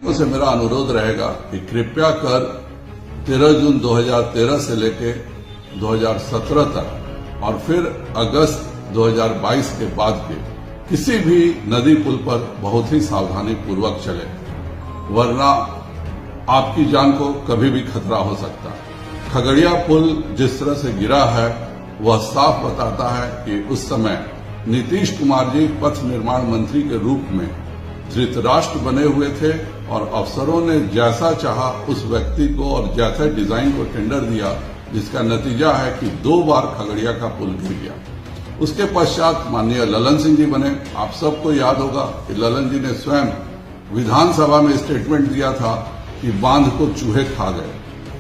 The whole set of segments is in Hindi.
से मेरा अनुरोध रहेगा कि कृपया कर 13 जून 2013 से लेके 2017 तक और फिर अगस्त 2022 के बाद के किसी भी नदी पुल पर बहुत ही सावधानी पूर्वक चले, वरना आपकी जान को कभी भी खतरा हो सकता है। खगड़िया पुल जिस तरह से गिरा है वह साफ बताता है कि उस समय नीतीश कुमार जी पथ निर्माण मंत्री के रूप में धृतराष्ट्र बने हुए थे और अफसरों ने जैसा चाहा उस व्यक्ति को और जैसे डिजाइन को टेंडर दिया, जिसका नतीजा है कि 2 बार खगड़िया का पुल गिर गया। उसके पश्चात माननीय ललन सिंह जी बने। आप सबको याद होगा कि ललन जी ने स्वयं विधानसभा में स्टेटमेंट दिया था कि बांध को चूहे खा गए।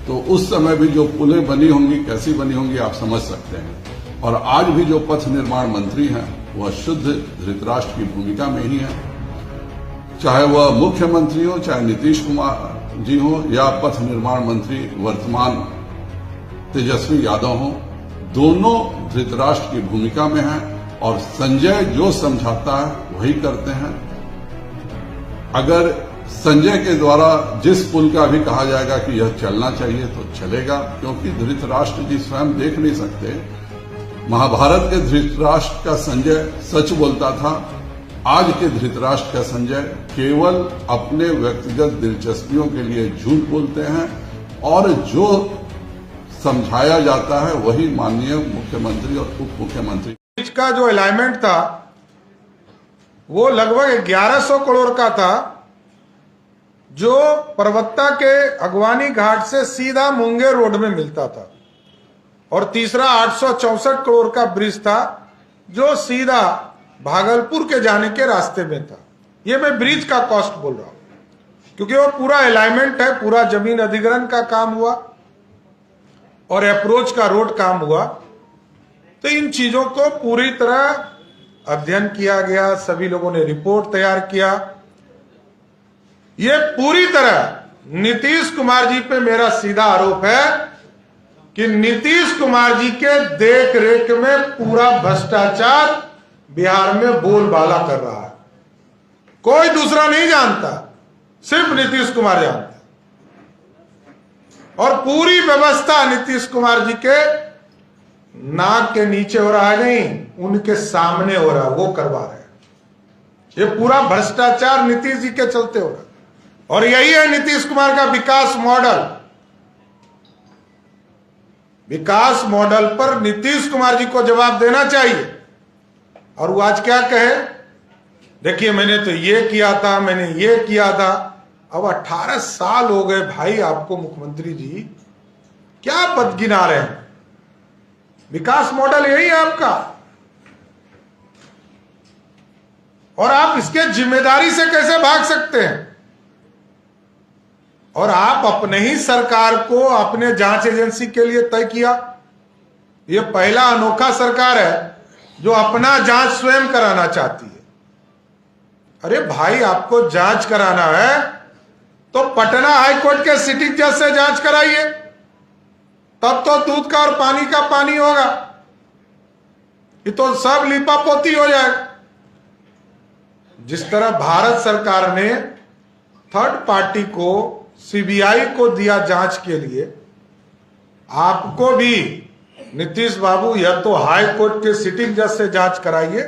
तो उस समय भी जो पुलें बनी होंगी, कैसी बनी होंगी, आप समझ सकते हैं। और आज भी जो पथ निर्माण मंत्री हैं वह शुद्ध धृतराष्ट्र की भूमिका में ही है, चाहे वह मुख्यमंत्री हो, चाहे नीतीश कुमार जी हो या पथ निर्माण मंत्री वर्तमान तेजस्वी यादव हो, दोनों धृतराष्ट्र की भूमिका में हैं और संजय जो समझाता है वही करते हैं। अगर संजय के द्वारा जिस पुल का भी कहा जाएगा कि यह चलना चाहिए तो चलेगा, क्योंकि धृतराष्ट्र जी स्वयं देख नहीं सकते। महाभारत के धृतराष्ट्र का संजय सच बोलता था, आज के धृतराष्ट्र का संजय केवल अपने व्यक्तिगत दिलचस्पियों के लिए झूठ बोलते हैं और जो समझाया जाता है वही माननीय मुख्यमंत्री और उप मुख्यमंत्री। बीच का जो अलाइनमेंट था वो लगभग 1100 करोड़ का था, जो परबत्ता के अगवानी घाट से सीधा मुंगेर रोड में मिलता था, और तीसरा 864 करोड़ का ब्रिज था जो सीधा भागलपुर के जाने के रास्ते में था। ये मैं ब्रिज का कॉस्ट बोल रहा हूं क्योंकि वो पूरा अलाइनमेंट है, पूरा जमीन अधिग्रहण का काम हुआ और अप्रोच का रोड काम हुआ। तो इन चीजों को पूरी तरह अध्ययन किया गया, सभी लोगों ने रिपोर्ट तैयार किया। ये पूरी तरह नीतीश कुमार जी पे मेरा सीधा आरोप है कि नीतीश कुमार जी के देख रेख में पूरा भ्रष्टाचार बिहार में बोलबाला कर रहा है। कोई दूसरा नहीं जानता, सिर्फ नीतीश कुमार जानता है। और पूरी व्यवस्था नीतीश कुमार जी के नाक के नीचे हो रहा है, नहीं उनके सामने हो रहा है, वो करवा रहे हैं। ये पूरा भ्रष्टाचार नीतीश जी के चलते हो रहा है और यही है नीतीश कुमार का विकास मॉडल। विकास मॉडल पर नीतीश कुमार जी को जवाब देना चाहिए। और वो आज क्या कहे, देखिए मैंने तो ये किया था, मैंने ये किया था। अब 18 साल हो गए भाई आपको मुख्यमंत्री जी, क्या पद गिना रहे हैं? विकास मॉडल यही है आपका और आप इसके जिम्मेदारी से कैसे भाग सकते हैं? और आप अपने ही सरकार को अपने जांच एजेंसी के लिए तय किया। यह पहला अनोखा सरकार है जो अपना जांच स्वयं कराना चाहती है। अरे भाई, आपको जांच कराना है तो पटना हाईकोर्ट के सिटिंग जज से जांच कराइए, तब तो दूध का और पानी का पानी होगा। ये तो सब लिपापोती हो जाएगा। जिस तरह भारत सरकार ने थर्ड पार्टी को, सीबीआई को दिया जांच के लिए, आपको भी नीतीश बाबू या तो हाई कोर्ट के सिटिंग जज से जांच कराइए,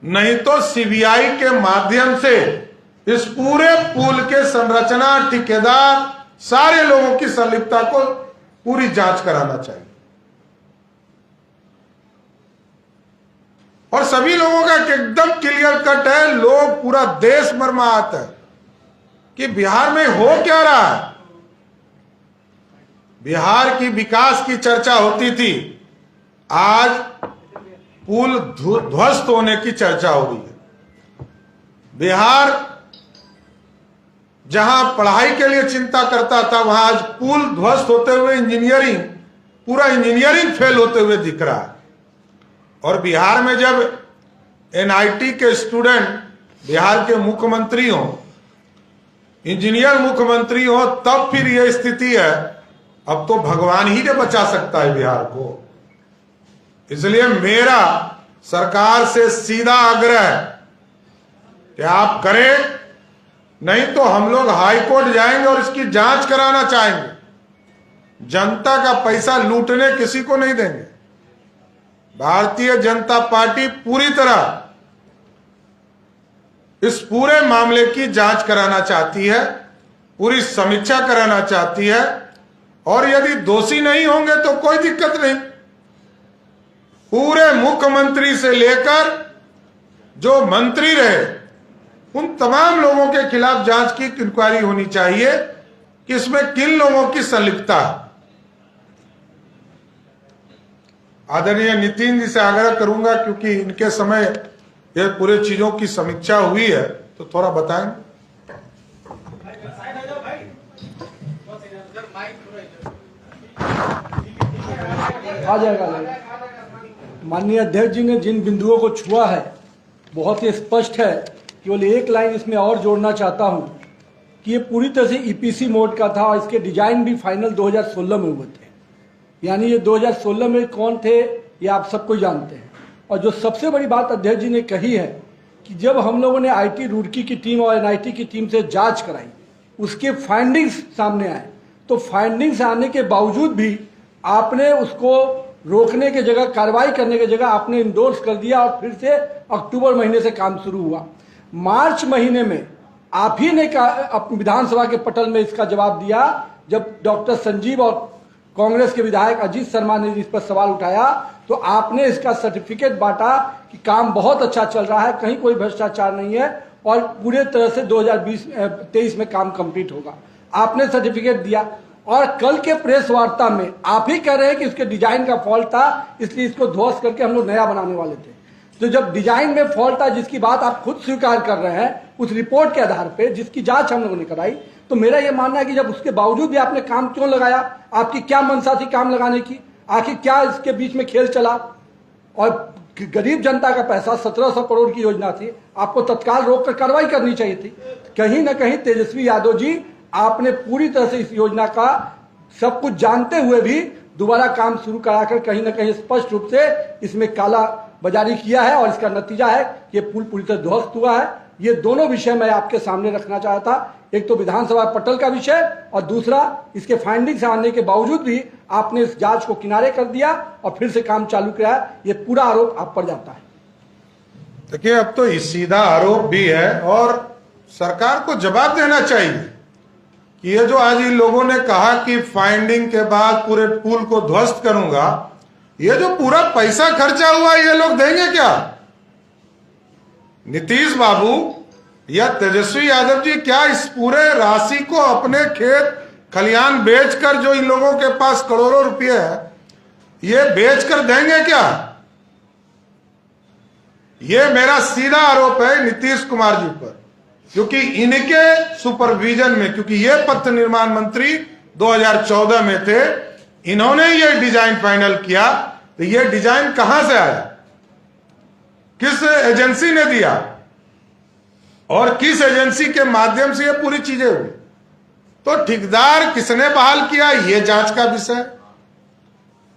नहीं तो सीबीआई के माध्यम से इस पूरे पुल के संरचना, ठेकेदार, सारे लोगों की संलिप्तता को पूरी जांच कराना चाहिए। और सभी लोगों का एकदम क्लियर कट है, लोग पूरा देश मर्माहत है कि बिहार में हो क्या रहा है। बिहार की विकास की चर्चा होती थी, आज पुल ध्वस्त होने की चर्चा हो रही है। बिहार जहां पढ़ाई के लिए चिंता करता था, वहां आज पुल ध्वस्त होते हुए पूरा इंजीनियरिंग फेल होते हुए दिख रहा है। और बिहार में जब एनआईटी के स्टूडेंट बिहार के मुख्यमंत्री हों, इंजीनियर मुख्यमंत्री हो, तब फिर यह स्थिति है। अब तो भगवान ही ने बचा सकता है बिहार को। इसलिए मेरा सरकार से सीधा आग्रह है कि आप करें नहीं तो हम लोग हाई कोर्ट जाएंगे और इसकी जांच कराना चाहेंगे। जनता का पैसा लूटने किसी को नहीं देंगे। भारतीय जनता पार्टी पूरी तरह इस पूरे मामले की जांच कराना चाहती है, पूरी समीक्षा कराना चाहती है, और यदि दोषी नहीं होंगे तो कोई दिक्कत नहीं। पूरे मुख्यमंत्री से लेकर जो मंत्री रहे उन तमाम लोगों के खिलाफ जांच की इंक्वायरी होनी चाहिए कि इसमें किन लोगों की संलिप्तता है। आदरणीय नितिन जी से आग्रह करूंगा, क्योंकि इनके समय ये पूरे चीजों की समीक्षा हुई है, तो थोड़ा बताएं। आ जाएगा। माननीय अध्यक्ष जी ने जिन बिंदुओं को छुआ है बहुत ही स्पष्ट है। केवल एक लाइन इसमें और जोड़ना चाहता हूं कि ये पूरी तरह से ईपीसी मोड का था और इसके डिजाइन भी फाइनल 2016 में हुए थे। यानी ये 2016 में कौन थे ये आप सबको जानते हैं। और जो सबसे बड़ी बात अध्यक्ष जी ने कही है कि जब हम लोगों ने आईटी रुड़की की टीम और एनआईटी की टीम से जांच कराई, उसके फाइंडिंग्स सामने आए, तो फाइंडिंग्स आने के बावजूद भी आपने उसको रोकने की जगह, कार्रवाई करने की जगह आपने इंडोर्स कर दिया और फिर से अक्टूबर महीने से काम शुरू हुआ। मार्च महीने में आप ही ने विधानसभा के पटल में इसका जवाब दिया, जब डॉक्टर संजीव और कांग्रेस के विधायक अजीत शर्मा ने इस पर सवाल उठाया, तो आपने इसका सर्टिफिकेट बांटा कि काम बहुत अच्छा चल रहा है, कहीं कोई भ्रष्टाचार नहीं है और पूरे तरह से 2023 में काम कंप्लीट होगा। आपने सर्टिफिकेट दिया और कल के प्रेस वार्ता में आप ही कह रहे हैं कि उसके डिजाइन का फॉल्ट था, इसलिए इसको ध्वस्त करके हम लोग नया बनाने वाले थे। तो जब डिजाइन में फॉल्ट था, जिसकी बात आप खुद स्वीकार कर रहे हैं, उस रिपोर्ट के आधार पे जिसकी जांच हम लोगों ने कराई, तो मेरा यह मानना है कि जब उसके बावजूद भी आपने काम क्यों लगाया, आपकी क्या मंशा थी काम लगाने की, आखिर क्या इसके बीच में खेल चला। और गरीब जनता का पैसा 1700 करोड़ की योजना थी, आपको तत्काल रोक कर कार्रवाई करनी चाहिए थी। कहीं ना कहीं तेजस्वी यादव जी, आपने पूरी तरह से इस योजना का सब कुछ जानते हुए भी दोबारा काम शुरू कराकर कहीं ना कहीं स्पष्ट रूप से इसमें काला बाजारी किया है और इसका नतीजा है कि पुल पूरी तरह ध्वस्त हुआ है। ये दोनों विषय मैं आपके सामने रखना चाहता था, एक तो विधानसभा पटल का विषय और दूसरा इसके फाइंडिंग्स आने के बावजूद भी आपने इस जांच को किनारे कर दिया और फिर से काम चालू कराया। ये पूरा आरोप आप पर जाता है। देखिए, अब तो सीधा आरोप भी है और सरकार को जवाब देना चाहिए कि ये जो आज इन लोगों ने कहा कि फाइंडिंग के बाद पूरे पुल को ध्वस्त करूंगा, ये जो पूरा पैसा खर्चा हुआ ये लोग देंगे क्या? नीतीश बाबू या तेजस्वी यादव जी क्या इस पूरे राशि को अपने खेत खलियान बेचकर, जो इन लोगों के पास करोड़ों रुपए है, ये बेचकर देंगे क्या? ये मेरा सीधा आरोप है नीतीश कुमार जी पर, क्योंकि इनके सुपरविजन में, क्योंकि ये पथ निर्माण मंत्री 2014 में थे, इन्होंने ये डिजाइन फाइनल किया। तो ये डिजाइन कहां से आया, किस एजेंसी ने दिया और किस एजेंसी के माध्यम से ये पूरी चीजें हुई? तो ठेकेदार किसने बहाल किया, ये जांच का विषय।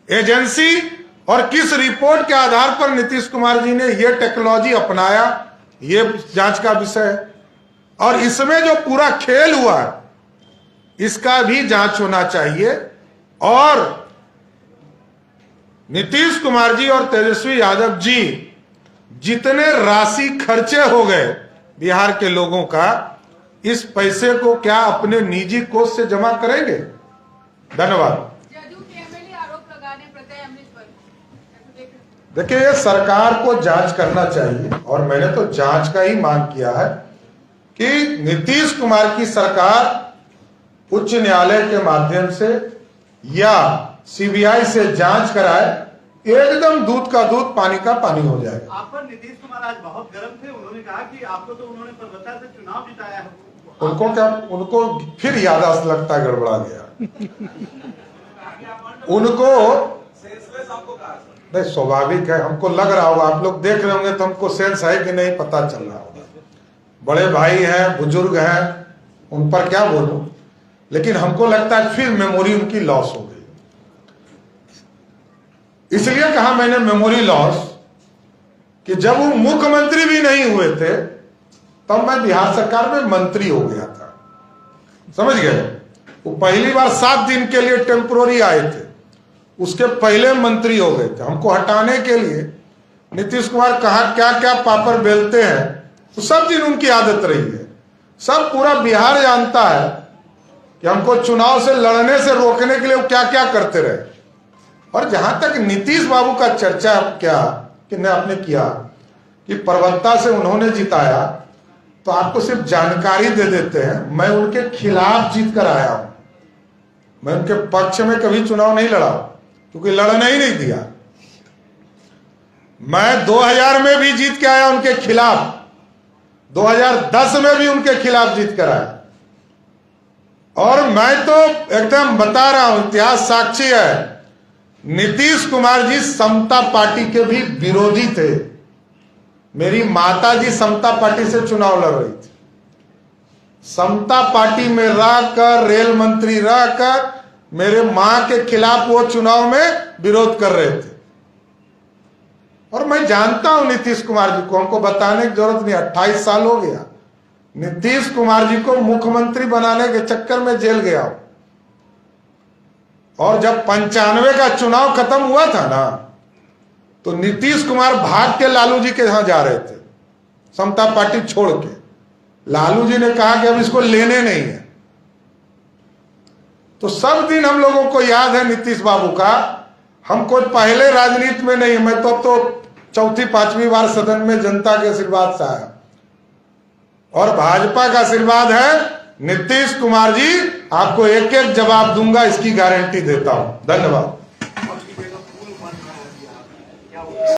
एजेंसी और किस रिपोर्ट के आधार पर नीतीश कुमार जी ने ये टेक्नोलॉजी अपनाया, ये जांच का विषय है। और इसमें जो पूरा खेल हुआ है, इसका भी जांच होना चाहिए। और नीतीश कुमार जी और तेजस्वी यादव जी जितने राशि खर्चे हो गए बिहार के लोगों का, इस पैसे को क्या अपने निजी कोष से जमा करेंगे? धन्यवाद। देखिए, ये सरकार को जांच करना चाहिए और मैंने तो जांच का ही मांग किया है कि नीतीश कुमार की सरकार उच्च न्यायालय के माध्यम से या सीबीआई से जांच कराए, एकदम दूध का दूध पानी का पानी हो जाएगा। आप पर नीतीश कुमार आज बहुत गर्म थे। उन्होंने कहा कि आपको तो उन्होंने पर्वता से चुनाव जिताया है। उनको क्या, उनको फिर याददाश्त लगता है गड़बड़ा गया उनको नहीं, स्वाभाविक है, हमको लग रहा होगा, आप लोग देख रहे होंगे तो हमको सेंस है कि नहीं पता चल रहा होगा। बड़े भाई हैं, बुजुर्ग हैं, उन पर क्या बोलूं, लेकिन हमको लगता है फिर मेमोरी उनकी लॉस हो गई। इसलिए कहा मैंने मेमोरी लॉस कि जब वो मुख्यमंत्री भी नहीं हुए थे तब मैं बिहार सरकार में मंत्री हो गया था, समझ गए। वो पहली बार 7 दिन के लिए टेम्पोररी आए थे, उसके पहले मंत्री हो गए थे। हमको हटाने के लिए नीतीश कुमार कहा क्या क्या पापड़ बेलते हैं, तो सब दिन उनकी आदत रही है। सब पूरा बिहार जानता है कि हमको चुनाव से लड़ने से रोकने के लिए वो क्या क्या करते रहे। और जहां तक नीतीश बाबू का चर्चा क्या कि ने आपने किया कि परबत्ता से उन्होंने जिताया, तो आपको सिर्फ जानकारी दे देते हैं, मैं उनके खिलाफ जीत कर आया हूं। मैं उनके पक्ष में कभी चुनाव नहीं लड़ा, क्योंकि लड़ने ही नहीं दिया। मैं 2000 में भी जीत के आया उनके खिलाफ, 2010 में भी उनके खिलाफ जीत कर आया। और मैं तो एकदम बता रहा हूं, इतिहास साक्षी है, नीतीश कुमार जी समता पार्टी के भी विरोधी थे। मेरी माता जी समता पार्टी से चुनाव लड़ रही थी। समता पार्टी में रहकर, रेल मंत्री रहकर मेरे मां के खिलाफ वो चुनाव में विरोध कर रहे थे। और मैं जानता हूं नीतीश कुमार जी को, हमको बताने की जरूरत नहीं। 28 साल हो गया नीतीश कुमार जी को मुख्यमंत्री बनाने के चक्कर में जेल गया हूं। और जब 95 का चुनाव खत्म हुआ था ना, तो नीतीश कुमार भाग के लालू जी के यहां जा रहे थे, समता पार्टी छोड़ के। लालू जी ने कहा कि अब इसको लेने नहीं है। तो सब दिन हम लोगों को याद है नीतीश बाबू का। हम कोई पहले राजनीति में नहीं, मैं तो अब तो 4-5वीं बार सदन में जनता के आशीर्वाद से आया, और भाजपा का आशीर्वाद है। नीतीश कुमार जी आपको एक एक जवाब दूंगा, इसकी गारंटी देता हूं। धन्यवाद।